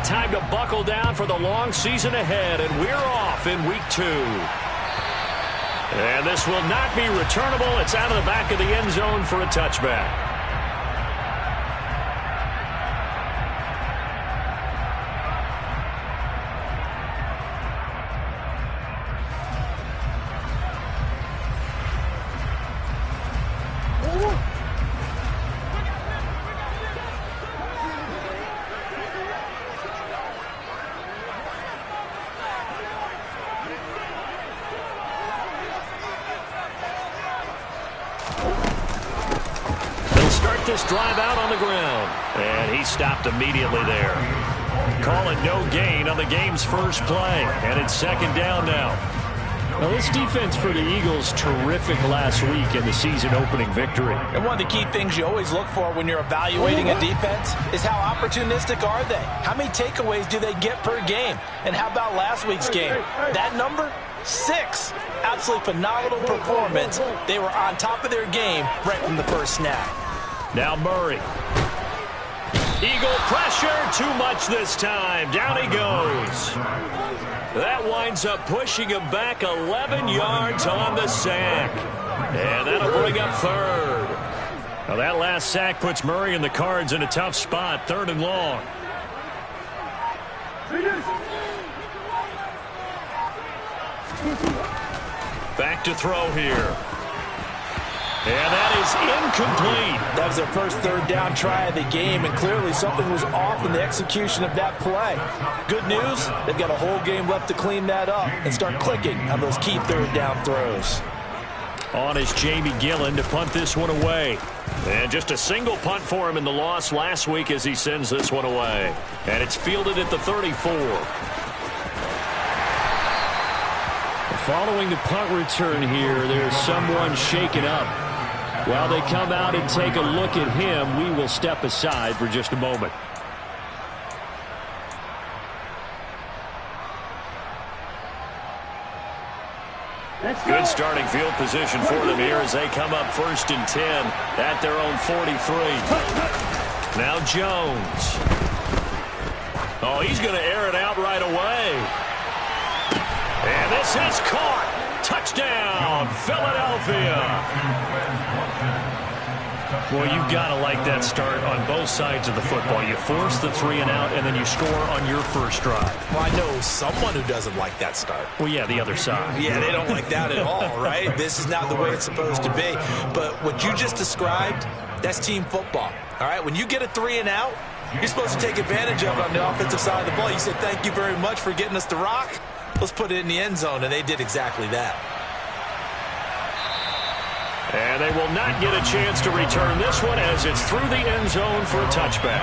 time to buckle down for the long season ahead, and we're off in week 2. And this will not be returnable. It's out of the back of the end zone for a touchback. This drive out on the ground, and he stopped immediately there. Call it no gain on the game's first play, and it's second down now. Now, this defense for the Eagles, terrific last week in the season-opening victory. And one of the key things you always look for when you're evaluating a defense is how opportunistic are they? How many takeaways do they get per game? And how about last week's game? That number? 6. Absolutely phenomenal performance. They were on top of their game right from the first snap. Now Murray. Eagle pressure, too much this time. Down he goes. That winds up pushing him back 11 yards on the sack. And that'll bring up third. Now that last sack puts Murray and the Cards in a tough spot, 3rd and long. Back to throw here. And that is incomplete. That was their first 3rd down try of the game, and clearly something was off in the execution of that play. Good news, they've got a whole game left to clean that up and start clicking on those key 3rd down throws. On is Jamie Gillen to punt this one away. And just a single punt for him in the loss last week as he sends this one away. And it's fielded at the 34. Following the punt return here, there's someone shaken up. While they come out and take a look at him, we will step aside for just a moment. Good starting field position for them here as they come up 1st and 10 at their own 43. Now Jones. Oh, he's going to air it out right away. And this is caught. Touchdown, Philadelphia. Well, you've got to like that start on both sides of the football. You force the 3 and out, and then you score on your first drive. Well, I know someone who doesn't like that start. Well, yeah, the other side. Yeah, they don't like that at all, right? This is not the way it's supposed to be. But what you just described, that's team football, all right? When you get a 3 and out, you're supposed to take advantage of it on the offensive side of the ball. You say, thank you very much for getting us the rock. Let's put it in the end zone, and they did exactly that. And they will not get a chance to return this one as it's through the end zone for a touchback.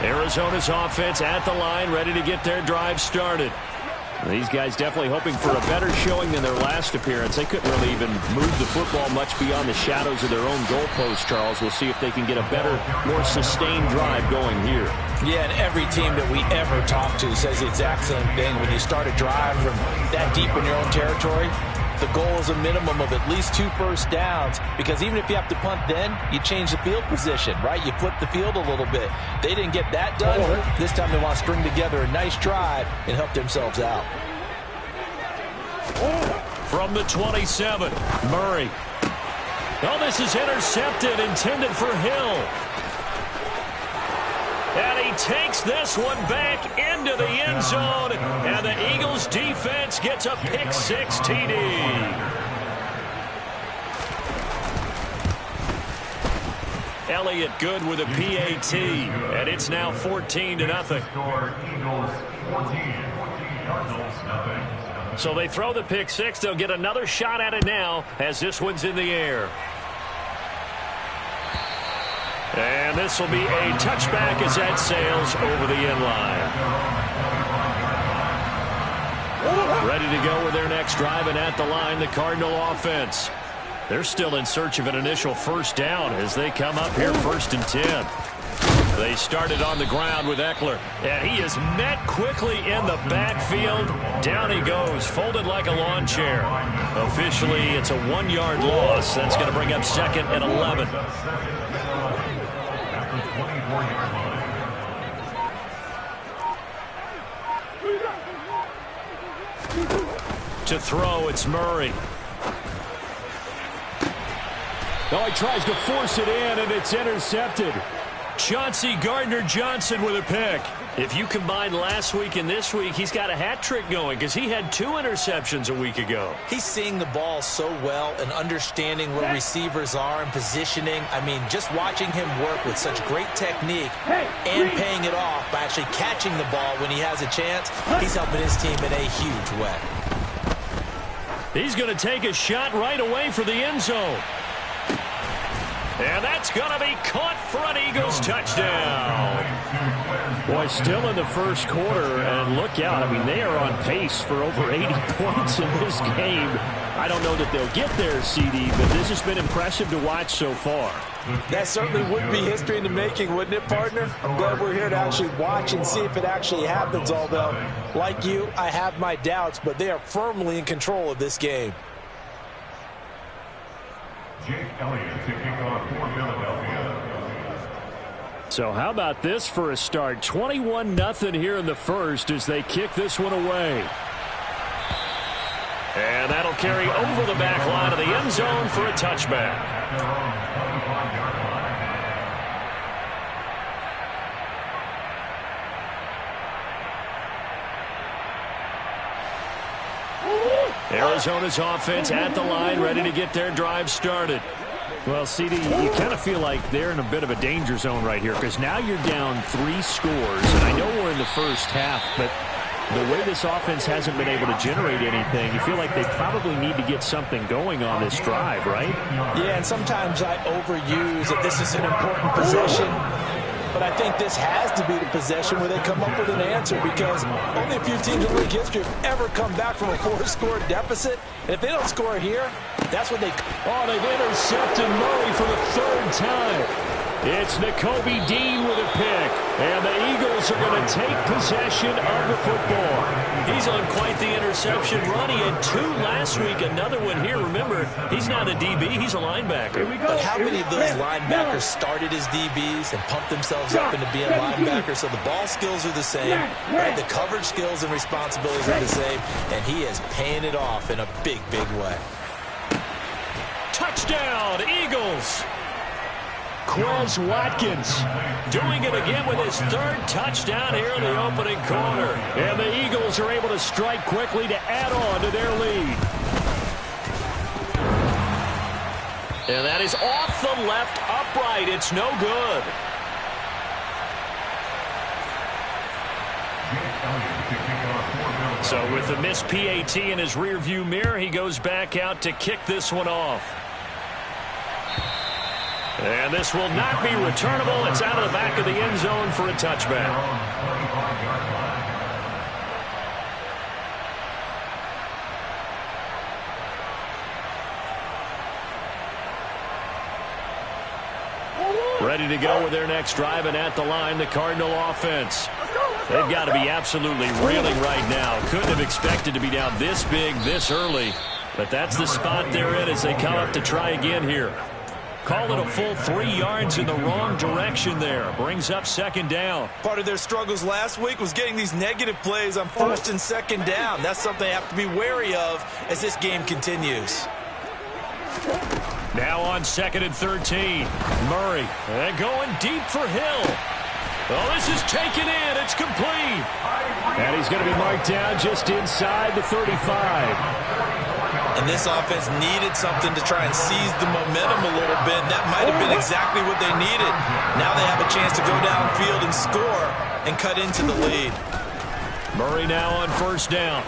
Arizona's offense at the line, ready to get their drive started. These guys definitely hoping for a better showing than their last appearance. They couldn't really even move the football much beyond the shadows of their own goalpost, Charles. We'll see if they can get a better, more sustained drive going here. Yeah, and every team that we ever talk to says the exact same thing. When you start a drive from that deep in your own territory, the goal is a minimum of at least 2 first downs, because even if you have to punt then, you change the field position, right? You flip the field a little bit. They didn't get that done. This time they want to string together a nice drive and help themselves out. From the 27, Murray. Oh, this is intercepted, intended for Hill. And he takes this one back into the end zone, and the Eagles defense gets a pick-6 TD. Elliott good with a PAT, and it's now 14-0. So they throw the pick-6. They'll get another shot at it now as this one's in the air. And this will be a touchback as that sails over the end line. Ready to go with their next drive, and at the line, the Cardinal offense. They're still in search of an initial first down as they come up here 1st and 10. They started on the ground with Eckler, and he is met quickly in the backfield. Down he goes, folded like a lawn chair. Officially, it's a 1-yard loss. That's going to bring up second and 11. To throw, it's Murray. Oh, he tries to force it in, and it's intercepted. Chauncey Gardner-Johnson with a pick. If you combine last week and this week, he's got a hat trick going because he had 2 interceptions a week ago. He's seeing the ball so well and understanding where receivers are and positioning. I mean, just watching him work with such great technique and paying it off by actually catching the ball when he has a chance, he's helping his team in a huge way. He's going to take a shot right away for the end zone. And that's going to be caught for an Eagles touchdown. Boy, still in the first quarter, and look out. I mean, they are on pace for over 80 points in this game. I don't know that they'll get there, CD, but this has been impressive to watch so far. That certainly would be history in the making, wouldn't it, partner? I'm glad we're here to actually watch and see if it actually happens, although, like you, I have my doubts, but they are firmly in control of this game. Jake Elliott to kick off for Philadelphia. So how about this for a start? 21-0 here in the first as they kick this one away. And that'll carry over the back line of the end zone for a touchback. Arizona's offense at the line, ready to get their drive started. Well, CD, you kind of feel like they're in a bit of a danger zone right here because now you're down 3 scores. And I know we're in the first half, but the way this offense hasn't been able to generate anything, you feel like they probably need to get something going on this drive, right? Yeah, and sometimes I overuse that this is an important possession. But I think this has to be the possession where they come up with an answer because only a few teams in league history have ever come back from a 4-score deficit. And if they don't score here, that's what they... Oh, they've intercepted Murray for the 3rd time. It's Nakobe Dean with a pick. And the Eagles are going to take possession of the football. He's on quite the interception run. He had 2 last week, another one here. Remember, he's not a DB, he's a linebacker. But how many of those linebackers started as DBs and pumped themselves up into being linebackers? So the ball skills are the same, right? The coverage skills and responsibilities are the same, and he is paying it off in a big, big way. Touchdown, Eagles! Quez Watkins doing it again with his 3rd touchdown here in the opening quarter. And the Eagles are able to strike quickly to add on to their lead. And that is off the left upright. It's no good. So with the missed PAT in his rearview mirror, he goes back out to kick this one off. And this will not be returnable. It's out of the back of the end zone for a touchback. Ready to go with their next drive, and at the line, the Cardinal offense. They've got to be absolutely reeling right now. Couldn't have expected to be down this big, this early. But that's the spot they're in as they come up to try again here. Call it a full 3 yards in the wrong direction there. Brings up 2nd down. Part of their struggles last week was getting these negative plays on 1st and 2nd down. That's something they have to be wary of as this game continues. Now on 2nd and 13. Murray going deep for Hill. Oh, this is taken in. It's complete. And he's going to be marked down just inside the 35. And this offense needed something to try and seize the momentum a little bit. That might have been exactly what they needed. Now they have a chance to go downfield and score and cut into the lead. Murray now on 1st down.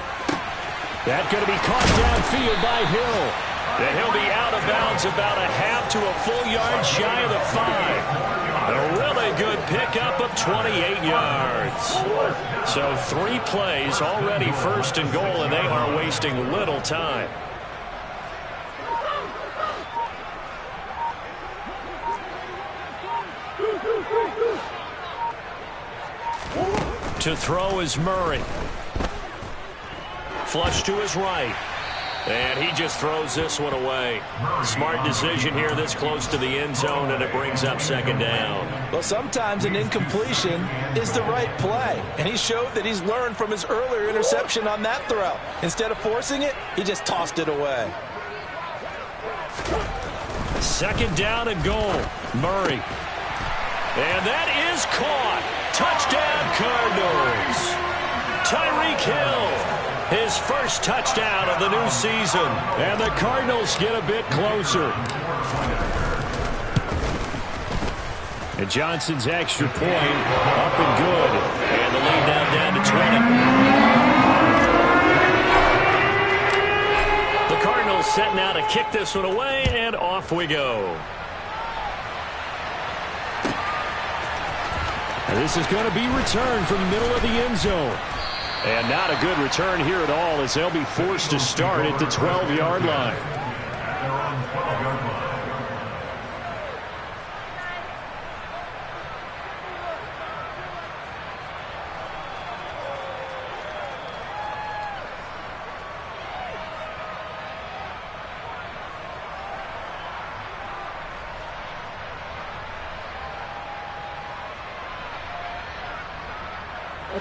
That's going to be caught downfield by Hill. And he'll be out of bounds about a half to a full yard shy of the 5. A really good pickup of 28 yards. So 3 plays already 1st and goal, and they are wasting little time. To throw is Murray. Flush to his right. And he just throws this one away. Smart decision here this close to the end zone, and it brings up second down. Well, sometimes an incompletion is the right play. And he showed that he's learned from his earlier interception on that throw. Instead of forcing it, he just tossed it away. Second down and goal. Murray. And that is caught. Touchdown, Cardinals. Tyreek Hill. His first touchdown of the new season. And the Cardinals get a bit closer. And Johnson's extra point up and good. And the lead now down to 20. The Cardinals setting out to kick this one away, and off we go. And this is going to be returned from the middle of the end zone. And not a good return here at all, as they'll be forced to start at the 12-yard line. They're on the 12-yard line.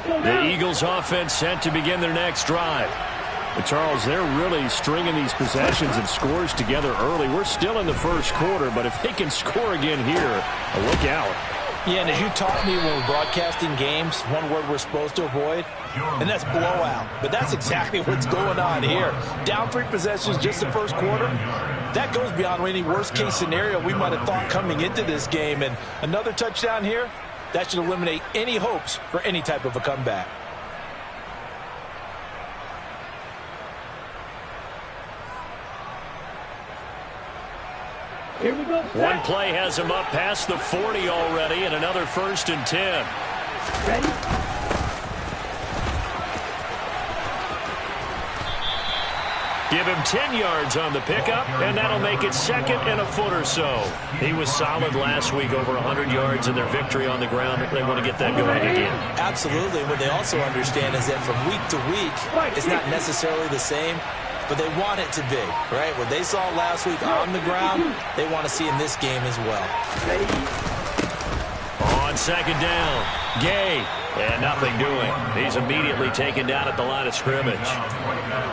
The Eagles offense set to begin their next drive. But Charles, they're really stringing these possessions and scores together early. We're still in the first quarter, but if they can score again here, look out. Yeah, and as you taught me when we're broadcasting games, one word we're supposed to avoid, and that's blowout. But that's exactly what's going on here. Down 3 possessions just the first quarter. That goes beyond any worst-case scenario we might have thought coming into this game. And another touchdown here, that should eliminate any hopes for any type of a comeback. Here we go. One play has him up past the 40 already, and another 1st and 10. Ready? Give him 10 yards on the pickup, and that'll make it 2nd and a foot or so. He was solid last week, over 100 yards in their victory on the ground. They want to get that going again. Absolutely. What they also understand is that from week to week, it's not necessarily the same, but they want it to be, right? What they saw last week on the ground, they want to see in this game as well. On second down, Gay, and nothing doing. He's immediately taken down at the line of scrimmage.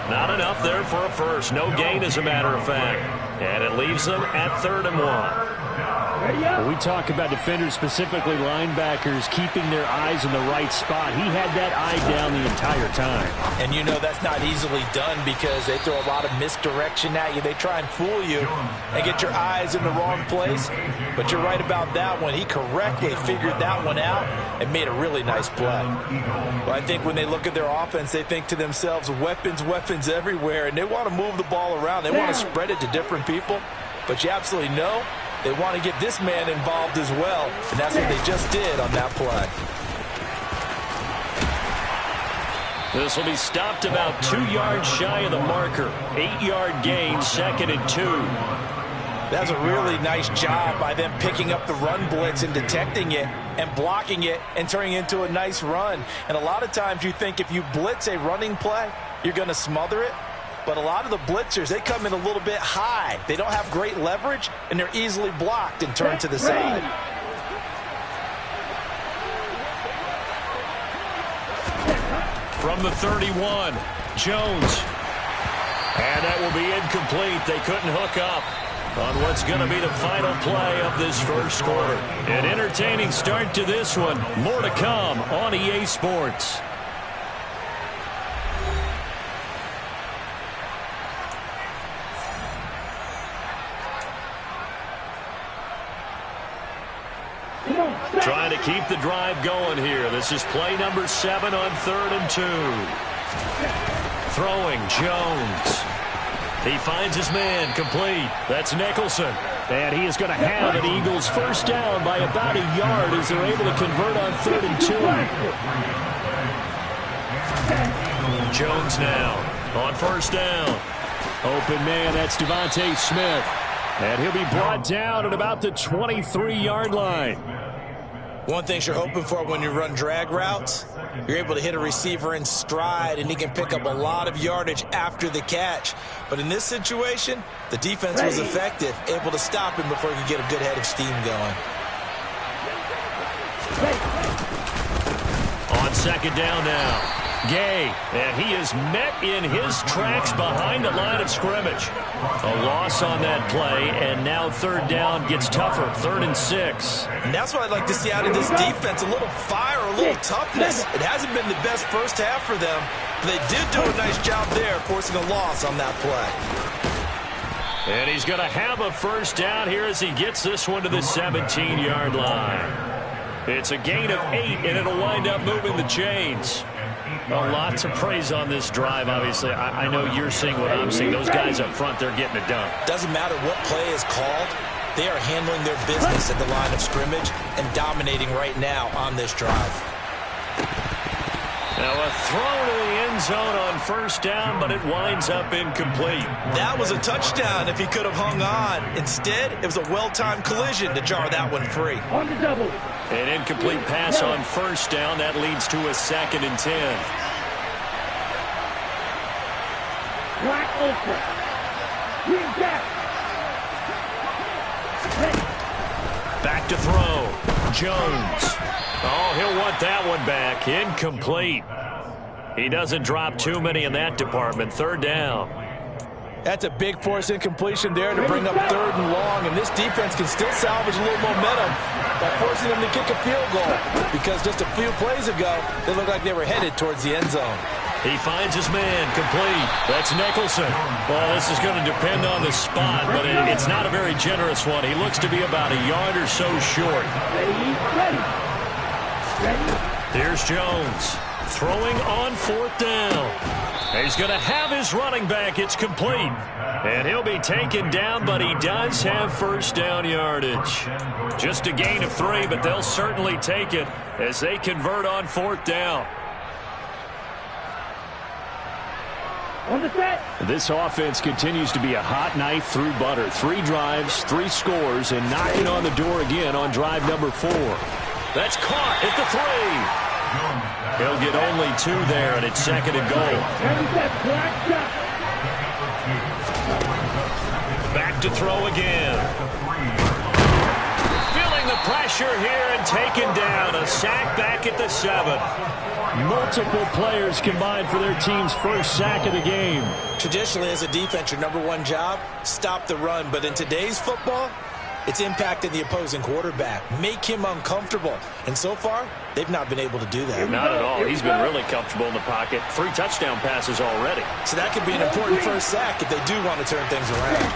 Not enough there for a first. No gain, as a matter of fact. And it leaves them at 3rd and 1. When we talk about defenders, specifically linebackers, keeping their eyes in the right spot, he had that eye down the entire time. And you know that's not easily done because they throw a lot of misdirection at you. They try and fool you and get your eyes in the wrong place. But you're right about that one. He correctly figured that one out and made a really nice play. But I think when they look at their offense, they think to themselves, weapons, weapons everywhere. And they want to move the ball around. They want to spread it to different people. But you absolutely know they want to get this man involved as well, and that's what they just did on that play. This will be stopped about 2 yards shy of the marker. 8-yard gain, 2nd and 2. That's a really nice job by them picking up the run blitz and detecting it and blocking it and turning it into a nice run. And a lot of times you think if you blitz a running play, you're going to smother it. But a lot of the blitzers, they come in a little bit high. They don't have great leverage, and they're easily blocked and turned to the side. From the 31, Jones. And that will be incomplete. They couldn't hook up on what's going to be the final play of this first quarter. An entertaining start to this one. More to come on EA Sports. Trying to keep the drive going here. This is play number 7 on 3rd and 2. Throwing, Jones. He finds his man, complete. That's Nicholson. And he is going to have an Eagles first down by about a yard as they're able to convert on 3rd and 2. Jones now on first down. Open man, that's Devontae Smith. And he'll be brought down at about the 23-yard line. One thing you're hoping for when you run drag routes, you're able to hit a receiver in stride, and he can pick up a lot of yardage after the catch. But in this situation, the defense was effective, able to stop him before he could get a good head of steam going. On second down now. Gay, and he is met in his tracks behind the line of scrimmage. A loss on that play, and now third down gets tougher, 3rd and 6. And that's what I'd like to see out of this defense, a little fire, a little toughness. It hasn't been the best first half for them, but they did do a nice job there, forcing a loss on that play. And he's going to have a first down here as he gets this one to the 17-yard line. It's a gain of 8, and it'll wind up moving the chains. Well, lots of praise on this drive, obviously. I know you're seeing what I'm seeing. Those guys up front, they're getting it done. Doesn't matter what play is called. They are handling their business at the line of scrimmage and dominating right now on this drive. Now a throw to the end zone on first down, but it winds up incomplete. That was a touchdown if he could have hung on. Instead, it was a well-timed collision to jar that one free. On the double. An incomplete pass on first down. That leads to a 2nd and 10. Black ultra. Green back. Back to throw. Jones. Oh, he'll want that one back. Incomplete. He doesn't drop too many in that department. 3rd down. That's a big force incompletion there to bring up 3rd and long, and this defense can still salvage a little momentum by forcing them to kick a field goal, because just a few plays ago, they looked like they were headed towards the end zone. He finds his man, complete. That's Nicholson. Well, this is going to depend on the spot, but it's not a very generous one. He looks to be about a yard or so short. Here's Jones throwing on 4th down. He's going to have his running back. It's complete. And he'll be taken down, but he does have first down yardage. Just a gain of 3, but they'll certainly take it as they convert on 4th down. On the set. This offense continues to be a hot knife through butter. 3 drives, 3 scores, and knocking on the door again on drive number 4. That's caught at the 3. He'll get only 2 there, and it's 2nd and goal. Back to throw again. Feeling the pressure here and taken down. A sack back at the 7. Multiple players combined for their team's first sack of the game. Traditionally, as a defense, your number 1 job, stop the run. But in today's football, it's impacting the opposing quarterback. Make him uncomfortable. And so far, they've not been able to do that. Not at all. He's been really comfortable in the pocket. 3 touchdown passes already. So that could be an important first sack if they do want to turn things around.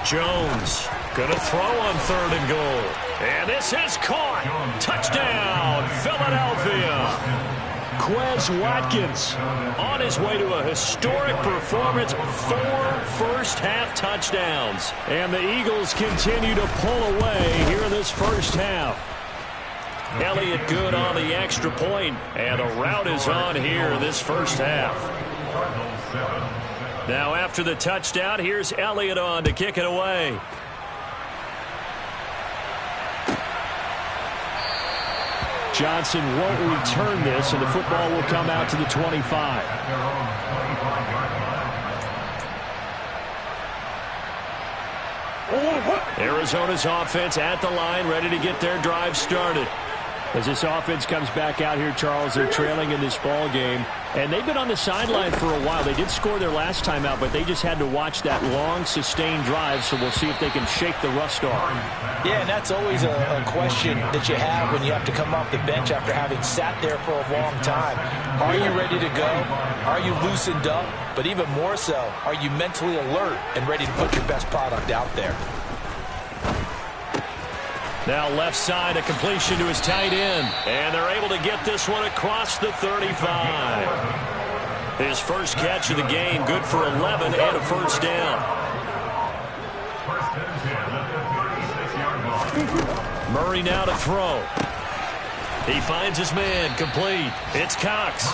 Jones going to throw on 3rd and goal. And this is caught. Touchdown, Philadelphia. Quez Watkins on his way to a historic performance. 4 first-half touchdowns. And the Eagles continue to pull away here in this first half. Elliott good on the extra point, and the route is on here in this first half. Now after the touchdown, here's Elliott on to kick it away. Johnson won't return this, and the football will come out to the 25. Arizona's offense at the line, ready to get their drive started. As this offense comes back out here, Charles, they're trailing in this ball game, and they've been on the sideline for a while. They did score their last time out, but they just had to watch that long, sustained drive, so we'll see if they can shake the rust off. Yeah, and that's always a question that you have when you have to come off the bench after having sat there for a long time. Are you ready to go? Are you loosened up? But even more so, are you mentally alert and ready to put your best product out there? Now left side, a completion to his tight end. And they're able to get this one across the 35. His first catch of the game, good for 11 and a first down. Murray now to throw. He finds his man, complete. It's Cox.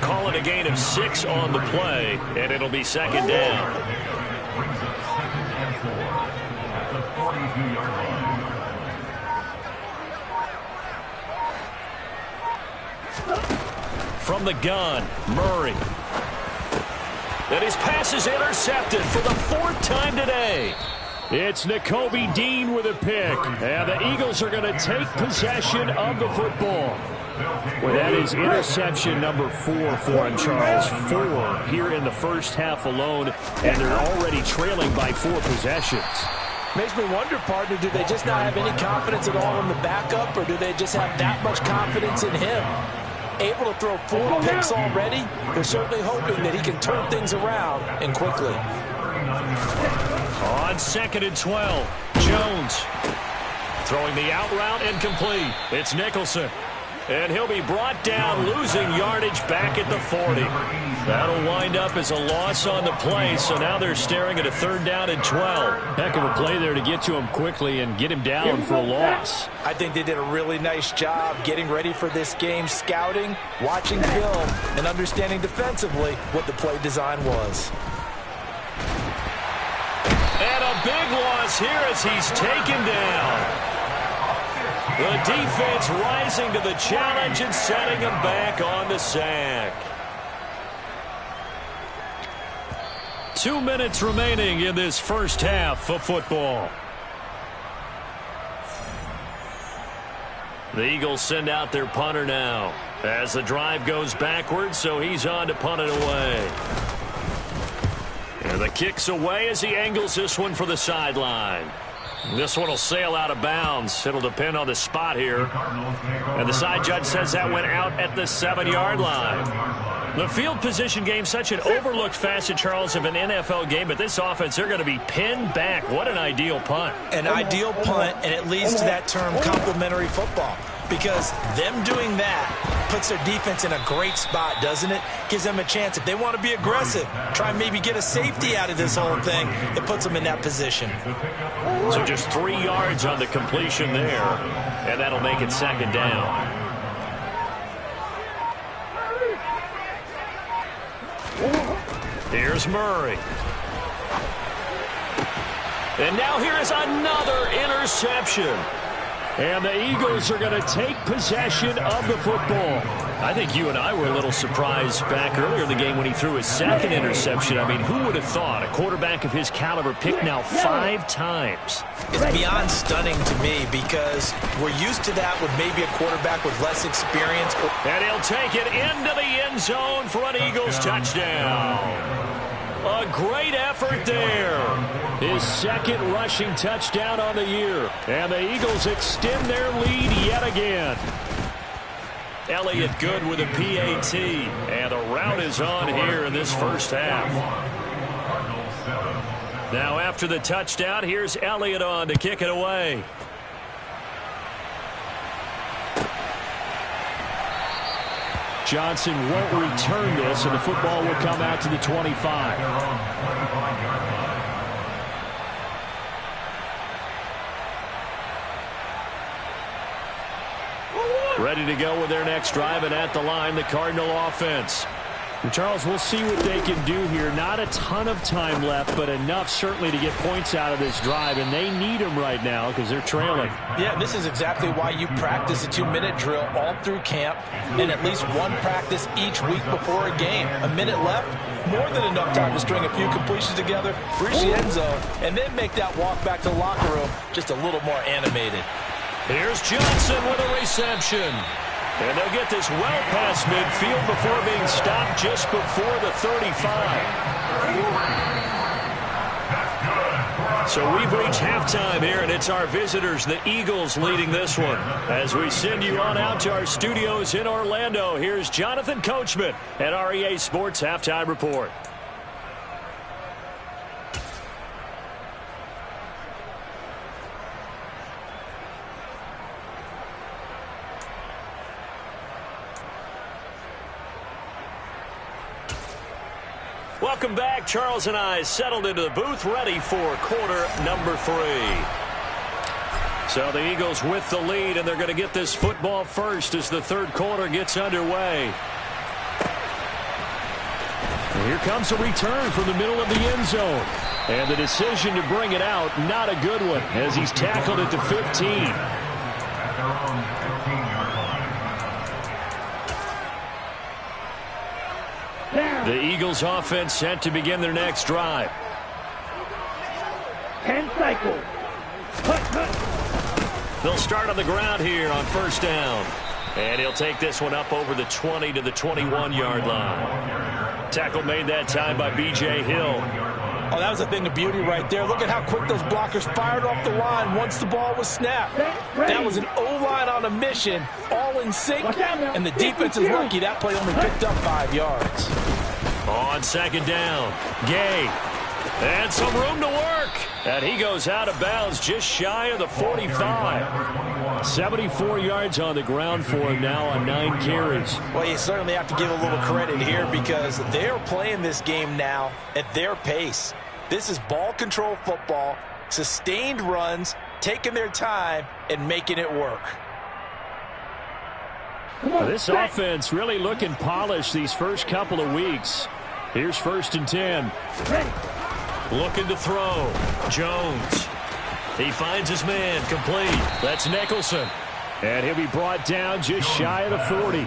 Call it a gain of 6 on the play, and it'll be 2nd down. From the gun, Murray. And his pass is intercepted for the 4th time today. It's Nakobe Dean with a pick. And the Eagles are going to take possession of the football. Well, that is interception number 4 for him, Charles. 4 here in the first half alone, and they're already trailing by 4 possessions. Makes me wonder, partner, do they just not have any confidence at all in the backup, or do they just have that much confidence in him? Able to throw 4 picks already, they're certainly hoping that he can turn things around and quickly. On 2nd and 12, Jones throwing the out route incomplete. It's Nicholson. And he'll be brought down, losing yardage back at the 40. That'll wind up as a loss on the play, so now they're staring at a 3rd down and 12. Heck of a play there to get to him quickly and get him down for a loss. I think they did a really nice job getting ready for this game, scouting, watching film, and understanding defensively what the play design was. And a big loss here as he's taken down. The defense rising to the challenge and setting him back on the sack. 2 minutes remaining in this first half of football. The Eagles send out their punter now as the drive goes backwards, so he's on to punt it away. And the kick's away as he angles this one for the sideline. This one will sail out of bounds. It'll depend on the spot here. And the side judge says that went out at the 7-yard line. The field position game, such an overlooked facet, Charles, of an NFL game. But this offense, they're going to be pinned back. What an ideal punt. An ideal punt, and it leads to that term complementary football. Because them doing that puts their defense in a great spot, doesn't it? Gives them a chance. If they want to be aggressive, try and maybe get a safety out of this whole thing, it puts them in that position. So just 3 yards on the completion there, and that'll make it 2nd down. Here's Murray. And now here is another interception. And the Eagles are going to take possession of the football. I think you and I were a little surprised back earlier in the game when he threw his 2nd interception. I mean, who would have thought a quarterback of his caliber picked now 5 times? It's beyond stunning to me because we're used to that with maybe a quarterback with less experience. And he'll take it into the end zone for an Eagles touchdown. A great effort there. His 2nd rushing touchdown on the year. And the Eagles extend their lead yet again. Elliott good with a PAT. And the route is on here in this first half. Now after the touchdown, here's Elliott on to kick it away. Johnson won't return this, and the football will come out to the 25. Ready to go with their next drive, and at the line, the Cardinal offense. And Charles, we'll see what they can do here. Not a ton of time left, but enough certainly to get points out of this drive, and they need them right now because they're trailing. Yeah, this is exactly why you practice a 2-minute drill all through camp and at least one practice each week before a game. A minute left, more than enough time to string a few completions together, reach the end zone, and then make that walk back to the locker room just a little more animated. Here's Johnson with a reception. And they'll get this well past midfield before being stopped just before the 35. So we've reached halftime here, and it's our visitors, the Eagles, leading this one. As we send you on out to our studios in Orlando, here's Jonathan Coachman at REA Sports Halftime Report. Welcome back. Charles and I settled into the booth, ready for quarter number 3. So the Eagles with the lead, and they're going to get this football first as the 3rd quarter gets underway. And here comes a return from the middle of the end zone. And the decision to bring it out, not a good one, as he's tackled at the 15. Down. The Eagles offense set to begin their next drive. 10 cycles. Hut. They'll start on the ground here on first down. And he'll take this one up over the 20 to the 21-yard line. Tackle made that time by B.J. Hill. Oh, that was a thing of beauty right there. Look at how quick those blockers fired off the line once the ball was snapped. That was an O-line on a mission, all in sync, and the defense is lucky that play only picked up 5 yards. On second down, Gay. And some room to work. And he goes out of bounds just shy of the 45. 74 yards on the ground for him now on 9 carries. Well, you certainly have to give a little credit here because they're playing this game now at their pace. This is ball control football, sustained runs, taking their time, and making it work. This offense really looking polished these first couple of weeks. Here's first and 10. Looking to throw. Jones. He finds his man complete. That's Nicholson. And he'll be brought down just shy of the 40.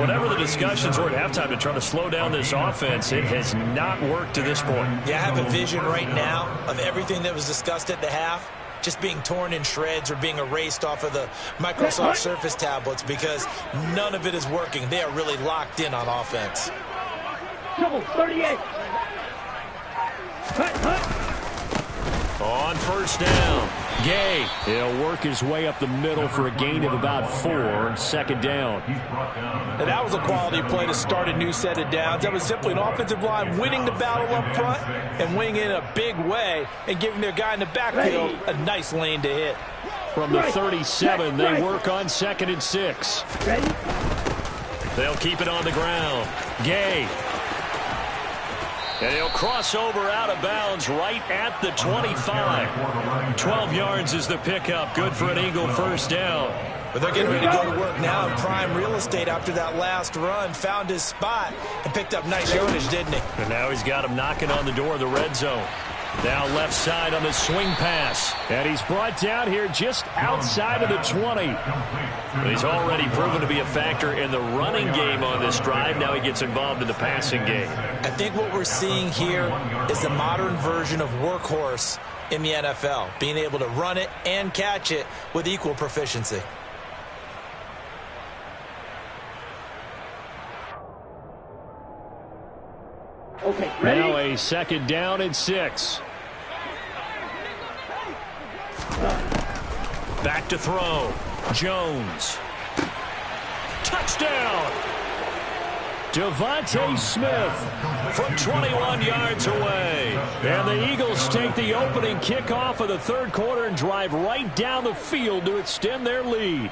Whatever the discussions were at halftime to try to slow down this offense, it has not worked to this point. Yeah, I have a vision right now of everything that was discussed at the half just being torn in shreds or being erased off of the Microsoft Surface tablets because none of it is working. They are really locked in on offense. Double 38. On first down, Gay. He'll work his way up the middle for a gain of about 4. Second down. And that was a quality play to start a new set of downs. That was simply an offensive line winning the battle up front and winning it in a big way and giving their guy in the backfield a nice lane to hit. From the 37, they work on second and 6. They'll keep it on the ground. Gay. And he'll cross over out of bounds right at the 25. 12 yards is the pickup. Good for an Eagle first down. But they're getting ready to go to work now in prime real estate after that last run. Found his spot and picked up nice yardage, didn't he? And now he's got him knocking on the door of the red zone. Now left side on the swing pass. And he's brought down here just outside of the 20. He's already proven to be a factor in the running game on this drive. Now he gets involved in the passing game. I think what we're seeing here is the modern version of workhorse in the NFL, being able to run it and catch it with equal proficiency. Okay, ready? Now a second down and 6. Back to throw. Jones. Touchdown! Devontae Smith from 21 yards away. And the Eagles take the opening kickoff of the third quarter and drive right down the field to extend their lead.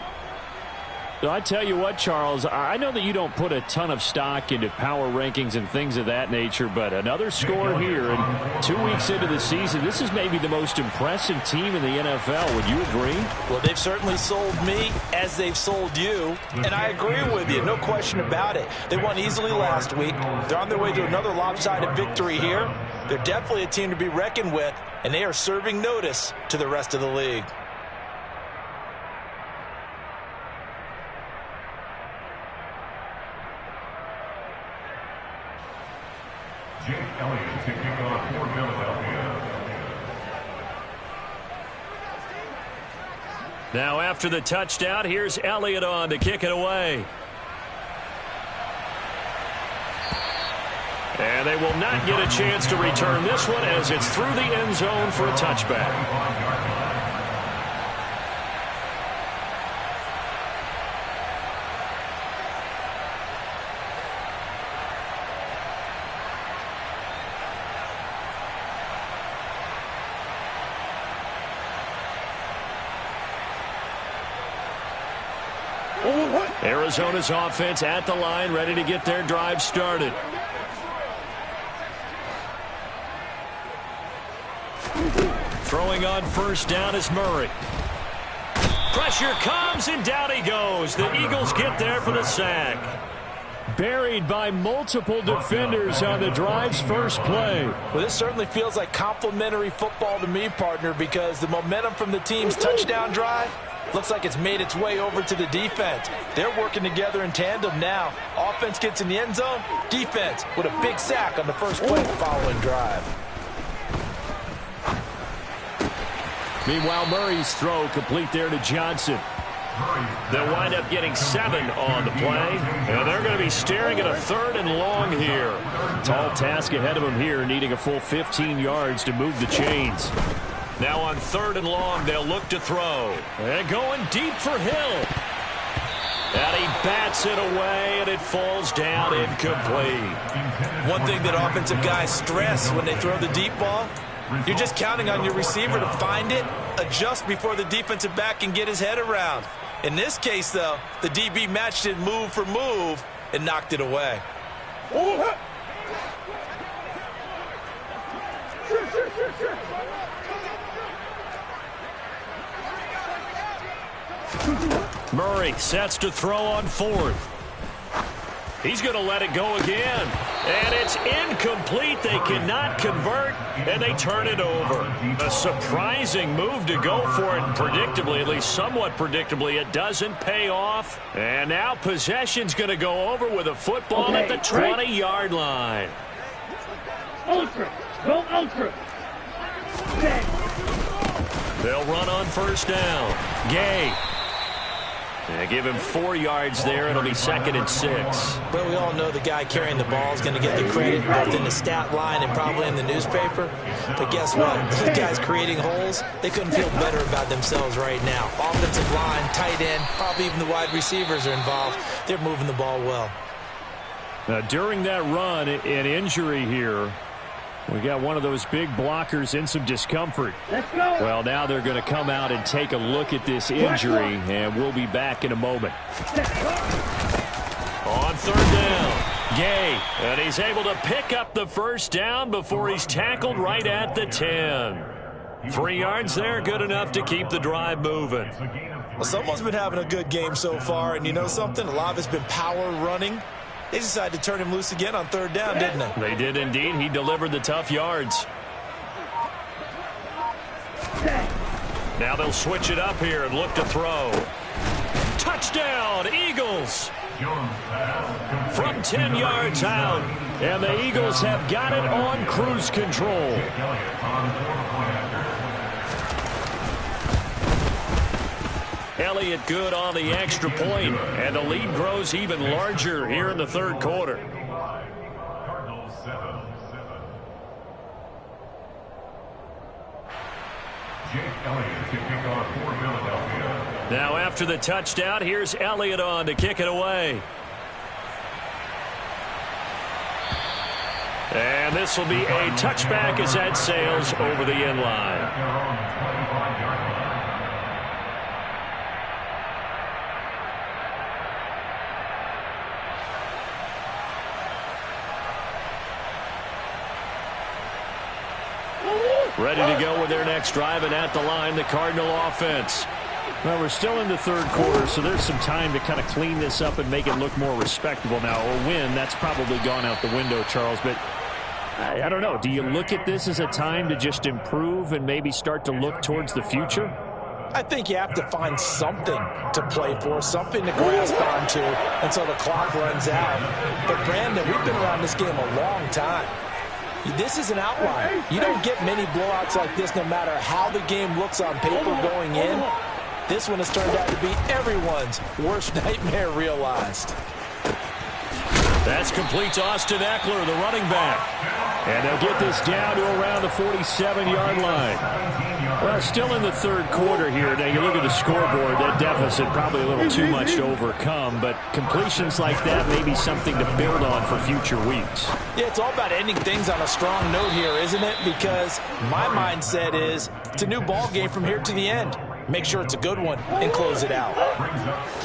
So I tell you what, Charles, I know that you don't put a ton of stock into power rankings and things of that nature, but another score here, and 2 weeks into the season, this is maybe the most impressive team in the NFL. Would you agree? Well, they've certainly sold me as they've sold you, and I agree with you, no question about it. They won easily last week. They're on their way to another lopsided victory here. They're definitely a team to be reckoned with, and they are serving notice to the rest of the league. Jake Elliott to kick off for Philadelphia. Now after the touchdown, here's Elliott on to kick it away. And they will not get a chance to return this one as it's through the end zone for a touchback. Arizona's offense at the line, ready to get their drive started. Throwing on first down is Murray. Pressure comes, and down he goes. The Eagles get there for the sack. Buried by multiple defenders on the drive's first play. Well, this certainly feels like complimentary football to me, partner, because the momentum from the team's touchdown drive Looks like it's made its way over to the defense. They're working together in tandem now. Offense gets in the end zone. Defense with a big sack on the first play of the following drive. Meanwhile, Murray's throw complete there to Johnson. They'll wind up getting 7 on the play, and they're going to be staring at a 3rd and long here. Tall task ahead of them here, needing a full 15 yards to move the chains. Now on 3rd and long, they'll look to throw. And going deep for Hill. And he bats it away, and it falls down incomplete. One thing that offensive guys stress when they throw the deep ball, you're just counting on your receiver to find it, adjust before the defensive back can get his head around. In this case, though, the DB matched it move for move and knocked it away. Murray sets to throw on 4th. He's going to let it go again. And it's incomplete. They cannot convert, and they turn it over. A surprising move to go for it, and predictably, at least somewhat predictably, it doesn't pay off. And now possession's going to go over with a football at the 20-yard line. Ultra. Go ultra. They'll run on 1st down. Gay. They give him 4 yards there. It'll be 2nd and 6. But we all know the guy carrying the ball is going to get the credit both in the stat line and probably in the newspaper. But guess what? These guys creating holes, they couldn't feel better about themselves right now. Offensive line, tight end, probably even the wide receivers are involved. They're moving the ball well. Now, during that run, an injury here. We got one of those big blockers in some discomfort. Let's go. Well, now they're going to come out and take a look at this injury, and we'll be back in a moment. On 3rd down, Gay, and he's able to pick up the 1st down before he's tackled right at the 10. 3 yards there, good enough to keep the drive moving. Well, someone's been having a good game so far, and you know something? A lot of it's been power running. They decided to turn him loose again on 3rd down, didn't they? They did indeed. He delivered the tough yards. Now they'll switch it up here and look to throw. Touchdown, Eagles! From 10 yards out. And the Eagles have got it on cruise control. Elliott good on the extra point, and the lead grows even larger here in the 3rd quarter. Now after the touchdown, here's Elliott on to kick it away. And this will be a touchback as that sails over the end line. Ready to go with their next drive, and at the line, the Cardinal offense. Well, we're still in the 3rd quarter, so there's some time to kind of clean this up and make it look more respectable now. A win, that's probably gone out the window, Charles, but I don't know. Do you look at this as a time to just improve and maybe start to look towards the future? I think you have to find something to play for, something to grasp onto until the clock runs out. But, Brandon, we've been around this game a long time. This is an outlier. You don't get many blowouts like this no matter how the game looks on paper going in. This one has turned out to be everyone's worst nightmare realized. That's complete to Austin Eckler, the running back. And they'll get this down to around the 47-yard line. Well, still in the 3rd quarter here. Now, you look at the scoreboard, that deficit probably a little too much to overcome, but completions like that may be something to build on for future weeks. Yeah, it's all about ending things on a strong note here, isn't it? Because my mindset is it's a new ball game from here to the end. Make sure it's a good one and close it out.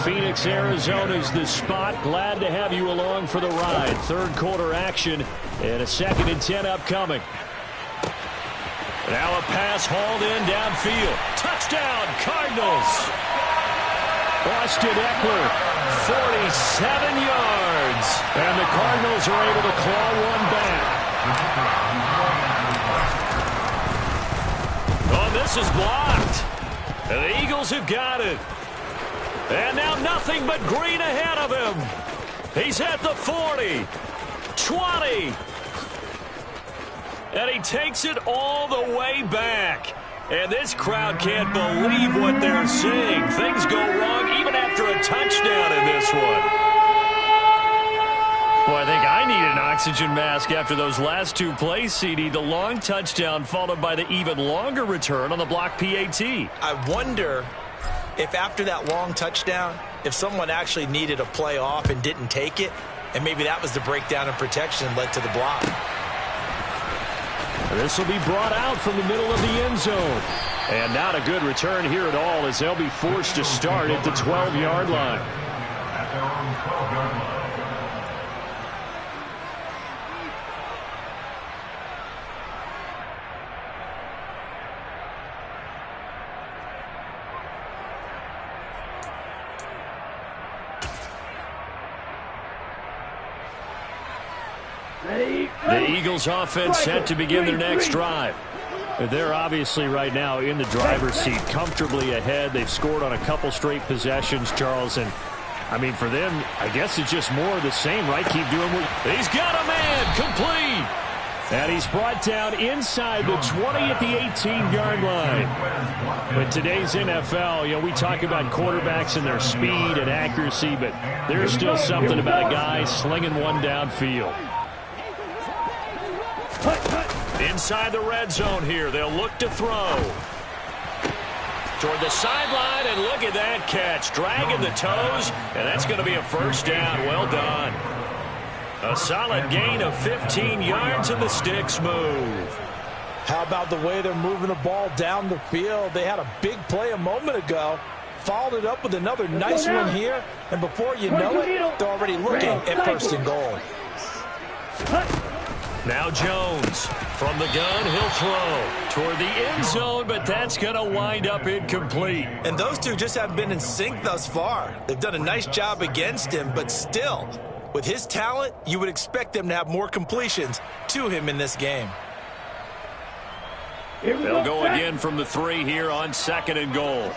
Phoenix, Arizona's the spot. Glad to have you along for the ride. 3rd quarter action and a 2nd and 10 upcoming. Now a pass hauled in downfield. Touchdown, Cardinals. Austin Eckler, 47 yards. And the Cardinals are able to claw one back. Oh, this is blocked. And the Eagles have got it. And now nothing but green ahead of him. He's at the 40, 20. And he takes it all the way back. And this crowd can't believe what they're seeing. Things go wrong even after a touchdown in this one. Well, I think I need an oxygen mask after those last two plays, CD. The long touchdown followed by the even longer return on the block PAT. I wonder if after that long touchdown, if someone actually needed a play off and didn't take it, and maybe that was the breakdown in protection and led to the block. This will be brought out from the middle of the end zone. And not a good return here at all as they'll be forced to start at the 12-yard line. At their own 12-yard line. The Eagles offense set to begin their next drive. They're obviously right now in the driver's seat, comfortably ahead. They've scored on a couple straight possessions, Charles. And, I mean, for them, I guess it's just more of the same, right? Keep doing what... He's got a man, complete. And he's brought down inside the 20 at the 18-yard line. But today's NFL, you know, we talk about quarterbacks and their speed and accuracy, but there's still something about a guy slinging one downfield. Inside the red zone here, they'll look to throw. Toward the sideline, and look at that catch. Dragging the toes, and that's going to be a first down. Well done. A solid gain of 15 yards, and the sticks move. How about the way they're moving the ball down the field? They had a big play a moment ago. Followed it up with another nice one here, and before you know it, they're already looking at first and goal. Now Jones from the gun, he'll throw toward the end zone, but that's going to wind up incomplete. And those two just haven't been in sync thus far. They've done a nice job against him, but still, with his talent, you would expect them to have more completions to him in this game. They'll go again from the 3 here on 2nd and goal.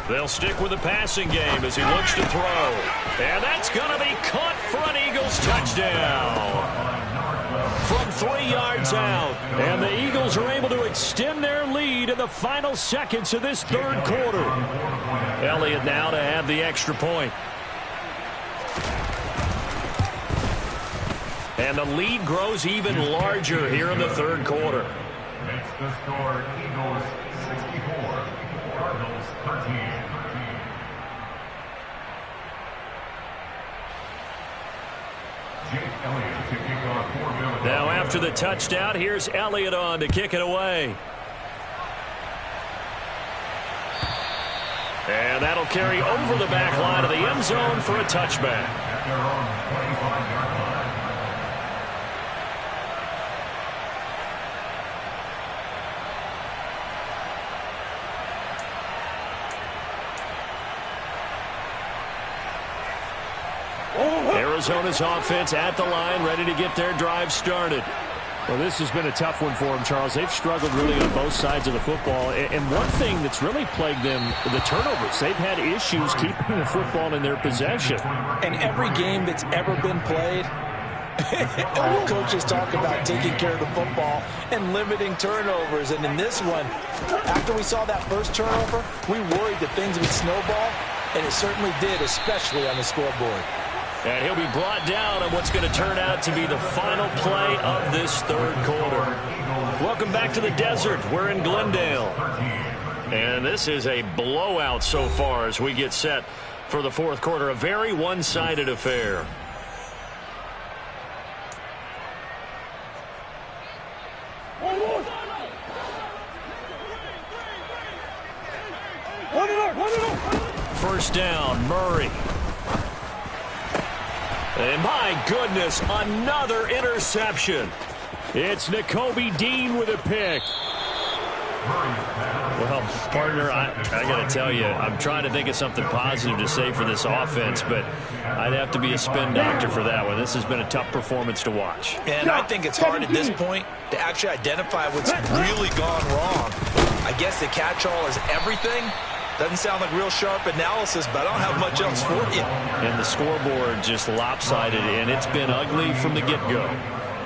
They'll stick with the passing game as he looks to throw. And that's going to be caught for an Eagles touchdown. From 3 yards out. And the Eagles are able to extend their lead in the final seconds of this third quarter. Elliott now to have the extra point. And the lead grows even larger here in the third quarter. Makes the score Eagles 64, Cardinals 13. Now after the touchdown, here's Elliott on to kick it away. And that'll carry over the back line of the end zone for a touchback. At their own 25-yard line. Arizona's offense at the line, ready to get their drive started. Well, this has been a tough one for them, Charles. They've struggled really on both sides of the football. And one thing that's really plagued them, the turnovers. They've had issues keeping the football in their possession. And every game that's ever been played, all coaches talk about taking care of the football and limiting turnovers. And in this one, after we saw that first turnover, we worried that things would snowball, and it certainly did, especially on the scoreboard. And he'll be brought down on what's going to turn out to be the final play of this third quarter. Welcome back to the desert. We're in Glendale. And this is a blowout so far as we get set for the fourth quarter. A very one-sided affair. First down, Murray. And my goodness, another interception. It's Nakobe Dean with a pick. Well, partner, I got to tell you, I'm trying to think of something positive to say for this offense, but I'd have to be a spin doctor for that one. This has been a tough performance to watch. And I think it's hard at this point to actually identify what's really gone wrong. I guess the catch-all is everything. Doesn't sound like real sharp analysis, but I don't have much else for you. And the scoreboard just lopsided, and it's been ugly from the get-go.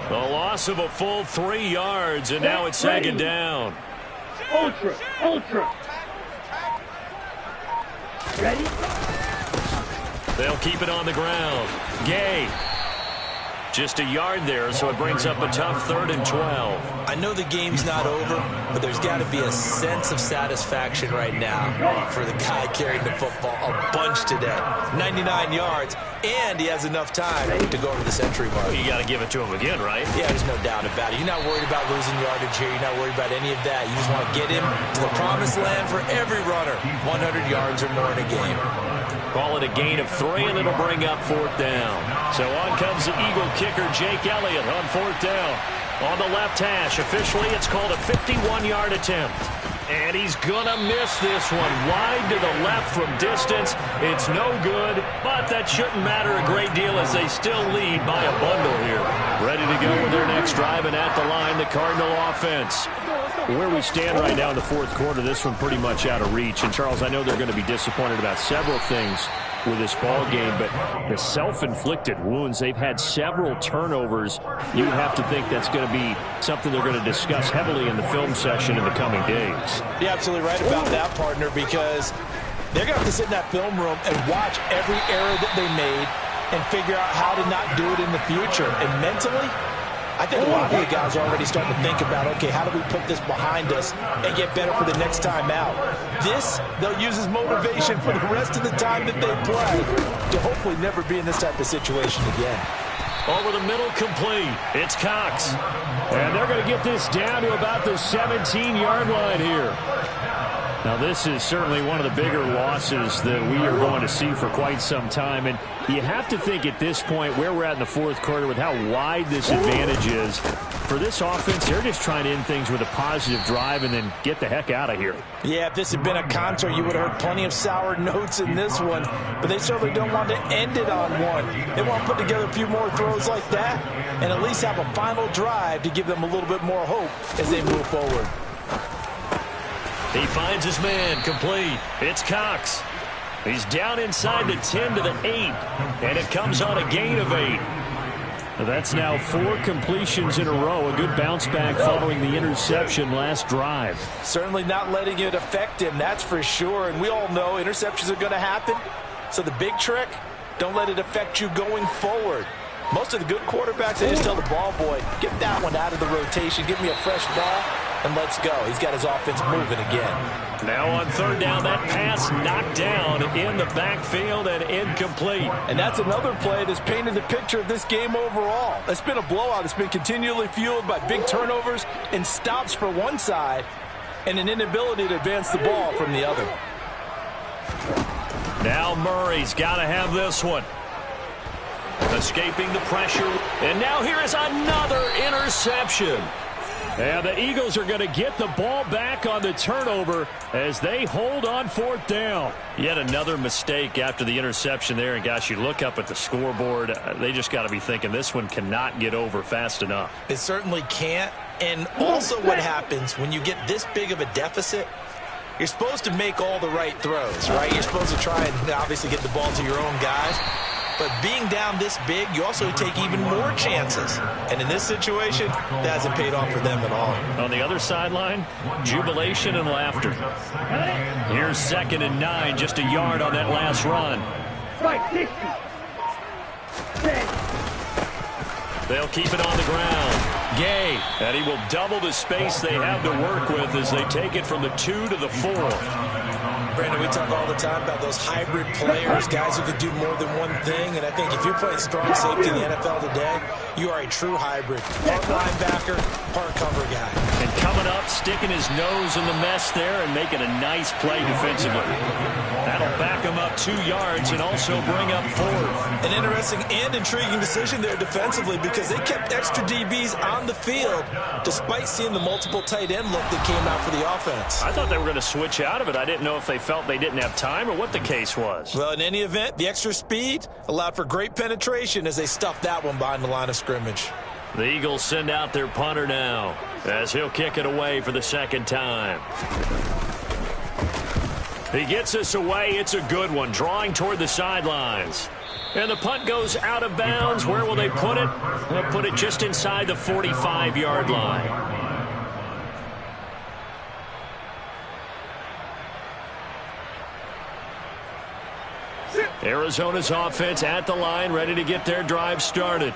The loss of a full 3 yards, and now it's second down. Ultra. Ready? They'll keep it on the ground. Gay. Just a yard there, so it brings up a tough 3rd and 12. I know the game's not over, but there's got to be a sense of satisfaction right now for the guy carrying the football a bunch today. 99 yards, and he has enough time to go over the century mark. Well, you got to give it to him again, right? Yeah, there's no doubt about it. You're not worried about losing yardage here. You're not worried about any of that. You just want to get him to the promised land for every runner. 100 yards or more in a game. Call it a gain of 3, and it'll bring up 4th down. So on comes the Eagle kicker, Jake Elliott, on 4th down. On the left hash, officially it's called a 51-yard attempt. And he's going to miss this one. Wide to the left from distance. It's no good, but that shouldn't matter a great deal as they still lead by a bundle here. Ready to go with their next drive, and at the line, the Cardinal offense. Where we stand right now in the 4th quarter, this one pretty much out of reach. And, Charles, I know they're going to be disappointed about several things with this ball game, but the self-inflicted wounds, they've had several turnovers. You have to think that's going to be something they're going to discuss heavily in the film session in the coming days. You're absolutely right about that, partner, because they're going to have to sit in that film room and watch every error that they made and figure out how to not do it in the future. And mentally, I think a lot of the guys are already starting to think about, okay, how do we put this behind us and get better for the next time out? This, they'll use as motivation for the rest of the time that they play to hopefully never be in this type of situation again. Over the middle, complete. It's Cox. And they're going to get this down to about the 17-yard line here. Now, this is certainly one of the bigger losses that we are going to see for quite some time. And you have to think at this point where we're at in the 4th quarter with how wide this advantage is. For this offense, they're just trying to end things with a positive drive and then get the heck out of here. Yeah, if this had been a concert, you would have heard plenty of sour notes in this one. But they certainly don't want to end it on one. They want to put together a few more throws like that and at least have a final drive to give them a little bit more hope as they move forward. He finds his man, complete. It's Cox. He's down inside the 10 to the 8, and it comes on a gain of 8. That's now 4 completions in a row. A good bounce back following the interception last drive. Certainly not letting it affect him, that's for sure. And we all know interceptions are going to happen. So the big trick, don't let it affect you going forward. Most of the good quarterbacks, they just tell the ball boy, get that one out of the rotation, give me a fresh ball, and let's go. He's got his offense moving again. Now on 3rd down, that pass knocked down in the backfield and incomplete. And that's another play that's painted the picture of this game overall. It's been a blowout. It's been continually fueled by big turnovers and stops for one side and an inability to advance the ball from the other. Now Murray's got to have this one. Escaping the pressure. And now here is another interception. And the Eagles are going to get the ball back on the turnover as they hold on 4th down. Yet another mistake after the interception there. And, gosh, you look up at the scoreboard, they just got to be thinking this one cannot get over fast enough. It certainly can't. And also what happens when you get this big of a deficit, you're supposed to make all the right throws, right? You're supposed to try and obviously get the ball to your own guys. But being down this big, you also take even more chances. And in this situation, that hasn't paid off for them at all. On the other sideline, jubilation and laughter. Here's 2nd and 9, just a yard on that last run. Right, 60. 10. They'll keep it on the ground. Gay, and he will double the space they have to work with as they take it from the 2 to the 4. Brandon, we talk all the time about those hybrid players, guys who can do more than one thing. And I think if you're playing strong safety in the NFL today, You are a true hybrid. Part linebacker, part cover guy. And coming up, sticking his nose in the mess there and making a nice play defensively. That'll back him up 2 yards and also bring up 4. An interesting and intriguing decision there defensively because they kept extra DBs on the field despite seeing the multiple tight end look that came out for the offense. I thought they were going to switch out of it. I didn't know if they felt they didn't have time or what the case was. Well, in any event, the extra speed allowed for great penetration as they stuffed that one behind the line of scrimmage. The Eagles send out their punter now as he'll kick it away for the second time. He gets us away. It's a good one, drawing toward the sidelines. And the punt goes out of bounds. Where will they put it? They'll put it just inside the 45-yard line. Arizona's offense at the line, ready to get their drive started.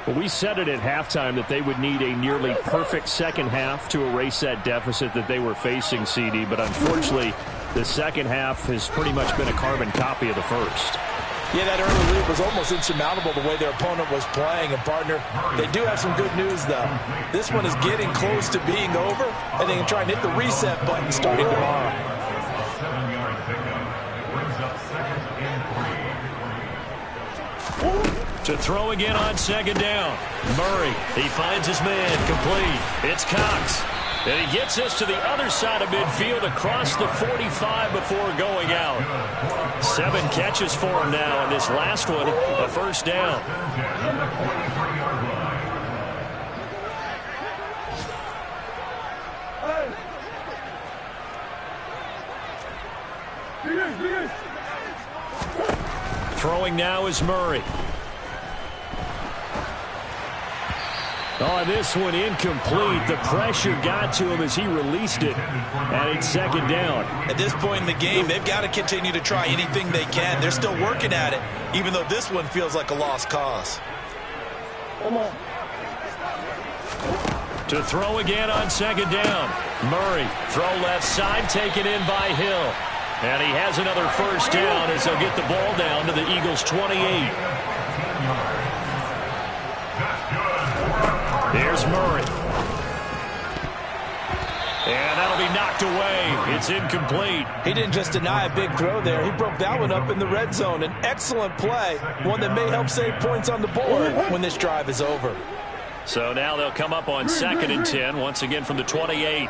Well, we said it at halftime that they would need a nearly perfect second half to erase that deficit that they were facing, CD. But unfortunately, the second half has pretty much been a carbon copy of the first. Yeah, that early lead was almost insurmountable the way their opponent was playing. And, partner, they do have some good news, though. This one is getting close to being over, and they can try and hit the reset button starting tomorrow. 7-yard pickup. Brings up 2nd and 3. To throw again on second down. Murray, he finds his man, complete. It's Cox. And he gets us to the other side of midfield across the 45 before going out. 7 catches for him now, and this last one, a first down. Throwing now is Murray. Oh, this one incomplete. The pressure got to him as he released it, and it's second down. At this point in the game, they've got to continue to try anything they can. They're still working at it, even though this one feels like a lost cause. To throw again on second down. Murray, throw left side, taken in by Hill. And he has another first down as they'll get the ball down to the Eagles' 28. Here's Murray. And that'll be knocked away. It's incomplete. He didn't just deny a big throw there. He broke that one up in the red zone. An excellent play, one that may help save points on the board when this drive is over. So now they'll come up on 2nd and 10, once again from the 28.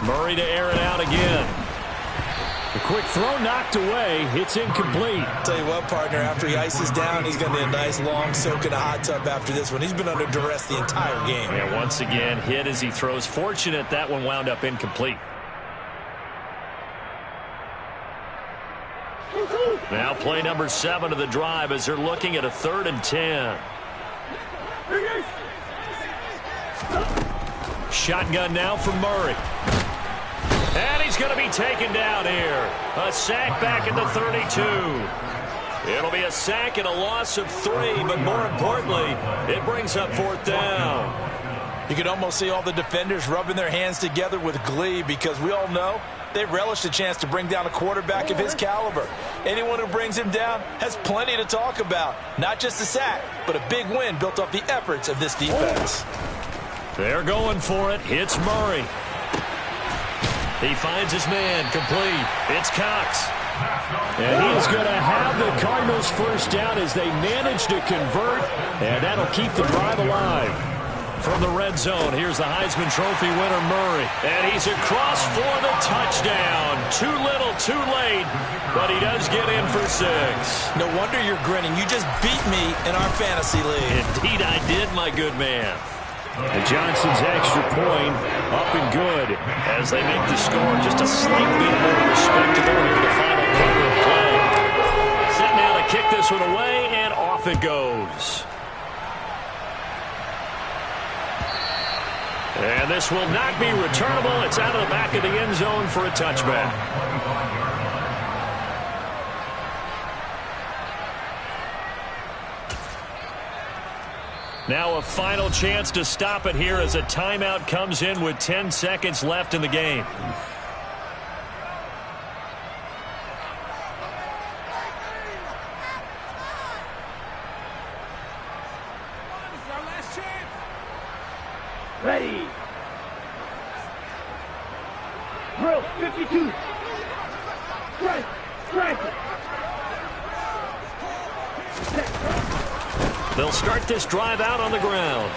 Murray to air it out again. The quick throw knocked away. It's incomplete. Tell you what, partner, after he ices down, he's going to need a nice long soak in a hot tub after this one. He's been under duress the entire game. And once again, hit as he throws. Fortunate that one wound up incomplete. Now play number 7 of the drive as they're looking at a 3rd and 10. Shotgun now from Murray. And he's going to be taken down here. A sack back at the 32. It'll be a sack and a loss of 3, but more importantly, it brings up 4th down. You can almost see all the defenders rubbing their hands together with glee because we all know they relish the chance to bring down a quarterback of his caliber. Anyone who brings him down has plenty to talk about. Not just a sack, but a big win built off the efforts of this defense. They're going for it. It's Murray. He finds his man, complete. It's Cox. And he is going to have the Cardinals first down as they manage to convert, and that'll keep the drive alive. From the red zone, here's the Heisman Trophy winner, Murray. And he's across for the touchdown. Too little, too late, but he does get in for 6. No wonder you're grinning. You just beat me in our fantasy league. Indeed I did, my good man. And Johnson's extra point up and good as they make the score just a slight bit more respectable here in the final quarter of play. Set now to kick this one away, and off it goes. And this will not be returnable. It's out of the back of the end zone for a touchback. Now a final chance to stop it here as a timeout comes in with 10 seconds left in the game. Shoot. Strike. Strike it. They'll start this drive out on the ground.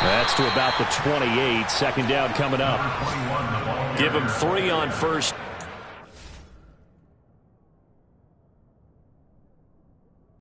That's to about the 28. Second down coming up. Give him 3 on first